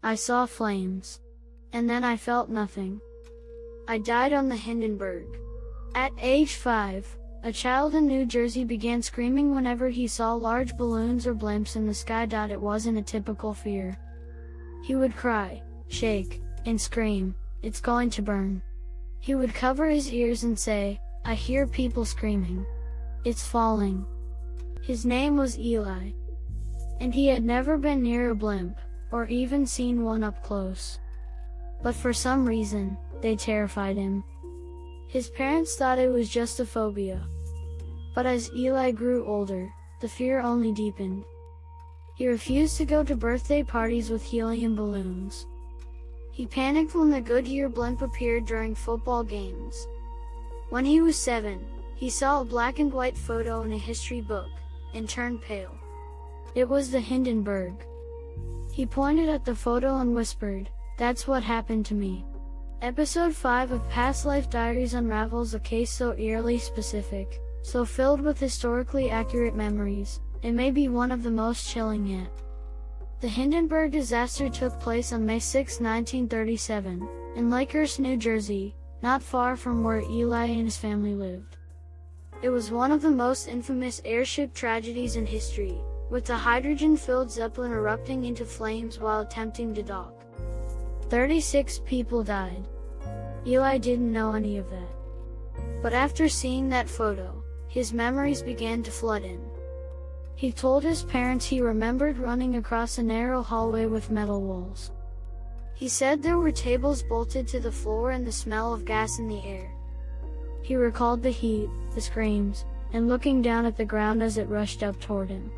I saw flames. And then I felt nothing. I died on the Hindenburg. At age 5, a child in New Jersey began screaming whenever he saw large balloons or blimps in the sky. It wasn't a typical fear. He would cry, shake, and scream, "It's going to burn." He would cover his ears and say, "I hear people screaming. It's falling." His name was Eli. And he had never been near a blimp, or even seen one up close. But for some reason, they terrified him. His parents thought it was just a phobia. But as Eli grew older, the fear only deepened. He refused to go to birthday parties with helium balloons. He panicked when the Goodyear blimp appeared during football games. When he was 7, he saw a black and white photo in a history book, and turned pale. It was the Hindenburg. He pointed at the photo and whispered, "That's what happened to me." Episode 5 of Past Life Diaries unravels a case so eerily specific, so filled with historically accurate memories, it may be one of the most chilling yet. The Hindenburg disaster took place on May 6, 1937, in Lakehurst, New Jersey, not far from where Eli and his family lived. It was one of the most infamous airship tragedies in history, with the hydrogen-filled Zeppelin erupting into flames while attempting to dock. 36 people died. Eli didn't know any of that. But after seeing that photo, his memories began to flood in. He told his parents he remembered running across a narrow hallway with metal walls. He said there were tables bolted to the floor and the smell of gas in the air. He recalled the heat, the screams, and looking down at the ground as it rushed up toward him.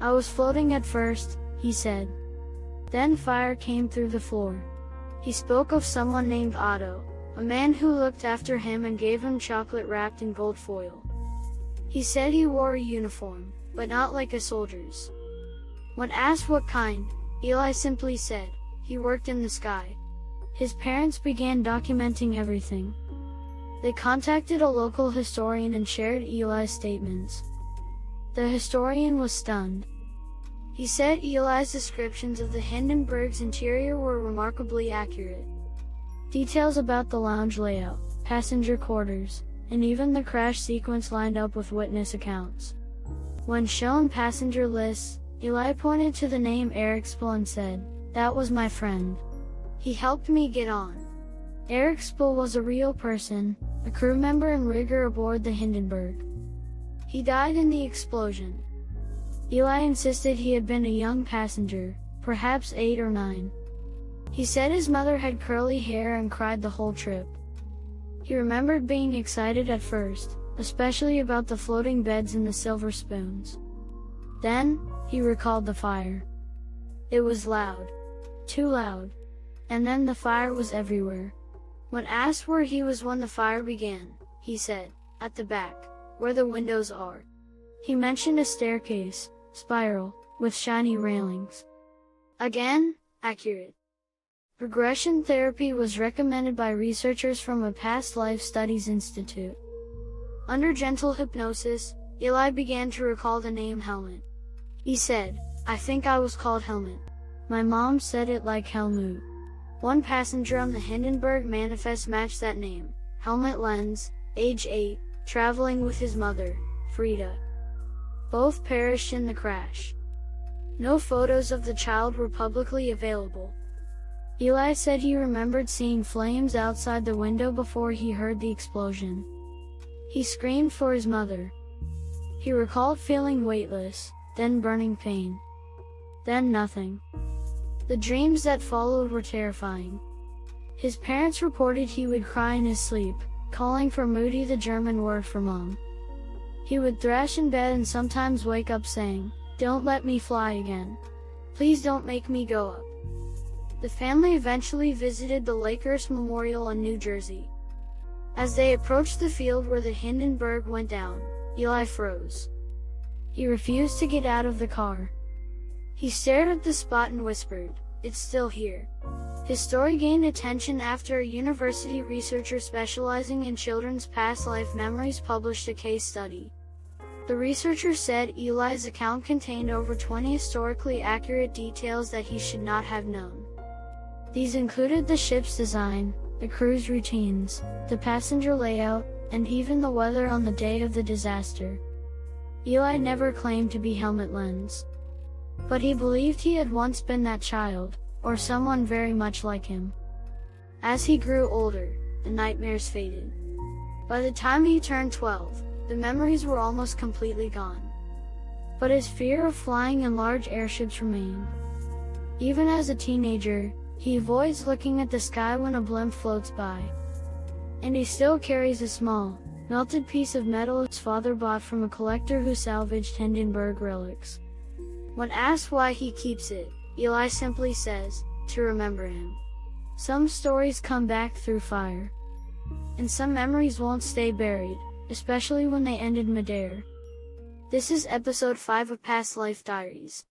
"I was floating at first," he said. Then fire came through the floor. He spoke of someone named Otto, a man who looked after him and gave him chocolate wrapped in gold foil. He said he wore a uniform, but not like a soldier's. When asked what kind, Eli simply said, he worked in the sky. His parents began documenting everything. They contacted a local historian and shared Eli's statements. The historian was stunned. He said Eli's descriptions of the Hindenburg's interior were remarkably accurate. Details about the lounge layout, passenger quarters, and even the crash sequence lined up with witness accounts. When shown passenger lists, Eli pointed to the name Eric Spill and said, "That was my friend. He helped me get on." Eric Spill was a real person, a crew member and rigger aboard the Hindenburg. He died in the explosion. Eli insisted he had been a young passenger, perhaps 8 or 9. He said his mother had curly hair and cried the whole trip. He remembered being excited at first, especially about the floating beds and the silver spoons. Then, he recalled the fire. It was loud. Too loud. And then the fire was everywhere. When asked where he was when the fire began, he said, "At the back, where the windows are." He mentioned a staircase, spiral, with shiny railings. Again, accurate. Regression therapy was recommended by researchers from a Past Life Studies Institute. Under gentle hypnosis, Eli began to recall the name Helmut. He said, "I think I was called Helmut. My mom said it like Helmut." One passenger on the Hindenburg manifest matched that name, Helmut Lenz, age 8, traveling with his mother, Frida. Both perished in the crash. No photos of the child were publicly available. Eli said he remembered seeing flames outside the window before he heard the explosion. He screamed for his mother. He recalled feeling weightless, then burning pain. Then nothing. The dreams that followed were terrifying. His parents reported he would cry in his sleep, calling for Mutti, the German word for mom. He would thrash in bed and sometimes wake up saying, "Don't let me fly again. Please don't make me go up." The family eventually visited the Lakehurst Memorial in New Jersey. As they approached the field where the Hindenburg went down, Eli froze. He refused to get out of the car. He stared at the spot and whispered, "It's still here." His story gained attention after a university researcher specializing in children's past life memories published a case study. The researcher said Eli's account contained over 20 historically accurate details that he should not have known. These included the ship's design, the crew's routines, the passenger layout, and even the weather on the day of the disaster. Eli never claimed to be Helmut Lenz, but he believed he had once been that child, or someone very much like him. As he grew older, the nightmares faded. By the time he turned 12, the memories were almost completely gone. But his fear of flying in large airships remained. Even as a teenager, he avoids looking at the sky when a blimp floats by. And he still carries a small, melted piece of metal his father bought from a collector who salvaged Hindenburg relics. When asked why he keeps it, Eli simply says, "To remember him." Some stories come back through fire. And some memories won't stay buried, especially when they end in midair. This is episode 5 of Past Life Diaries.